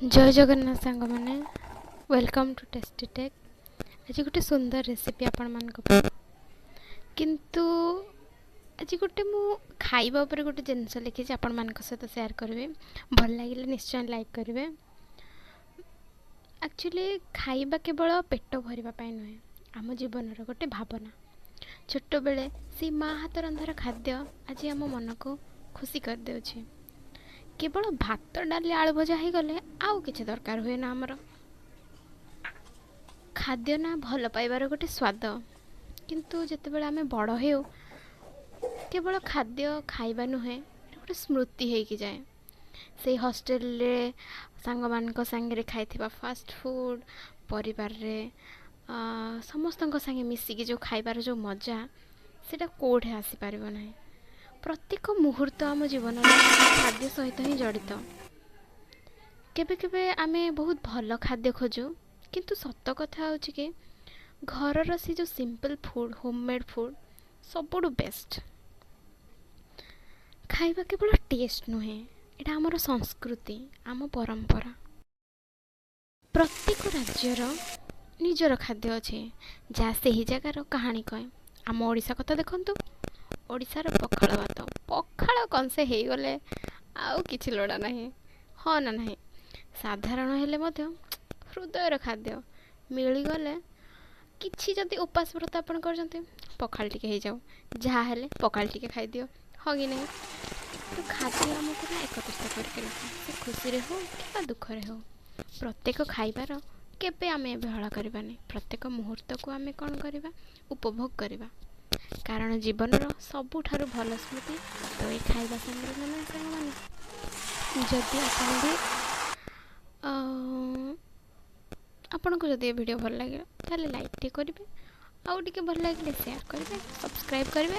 जय जगन्नाथ सांग मैंने वेलकम टू टेस्टी टेक। आज गोटे सुंदर रेसिपी आपण मान किंतु आज गोटे मु खाइबा उपर गोटे जिनस लिखी आपण मान सहित शेयर करी। भल लगे निश्चय लाइक करेंगे। एक्चुअली खाइबा केवल पेट भरवाई नुहे, आम जीवन गोटे भावना। छोट बेले से माँ हाथ रंधार खाद्य आज आम मन को खुशी कर दे। केवल भात डाली आलू भजा हो गले आउ किसी दरकार हुए ना। आमर खाद्य ना भल पाइबार गोटे स्वाद, किंतु जिते आम बड़ हो केवल खाद्य खाइबा नुहे गोटे स्मृति हो जाए। से हॉस्टेल रे सांग मान सांगे खाई फास्ट फूड परिवार रे समस्त संगे मिसिकी जो खाइबार जो मजा सेटा कोठे आसी पारिबो नाही। प्रत्येक मुहूर्त आम जीवन खाद्य सहित ही जड़ित। केबे केबे आमे बहुत भल खाद्य खोजु, किंतु सत कथा होची कि घरर से जो सिंपल फूड होममेड फूड सबुठु बेस्ट। खाइबा केवल टेस्ट नुहे, एटा आमर संस्कृति, आम परंपरा। प्रत्येक राज्यर निजर खाद्य अच्छे जहाँ से ही जगार कहानी कहे। आम ओडिशा कथा देखंतु, ओडिशार पखाल भात पखाल कंसे हो गले आउ किछि लोड़ा नहीं। हाँ ना नहीं, साधारण हेले मध्य हृदयर खाद्य मिलीगले किछि जदि उपास व्रत आपन करजंती पखाल टिके हो जाओ, जहाँ हेले पखाल टिके खाई दियो। हाँ कि नहीं? तो खाद्य आमको ना एकत्रित करके रखे, से खुशी रे हो कि दुख रे हो। प्रत्येक खाइबार केबे आमे अवहेला करबानी। प्रत्येक मुहूर्त को आमे कौन करबा, उपभोग करबा। कारण जीवन सबुठारु भल स्मृति तो ये खाइबा संगे ना सांग माने। जदि आपन भी आपन को जदि वीडियो भल लगे ताले लाइक टे करिवे, आउ टिके भल लगे शेयर करिवे, सब्सक्राइब करिवे।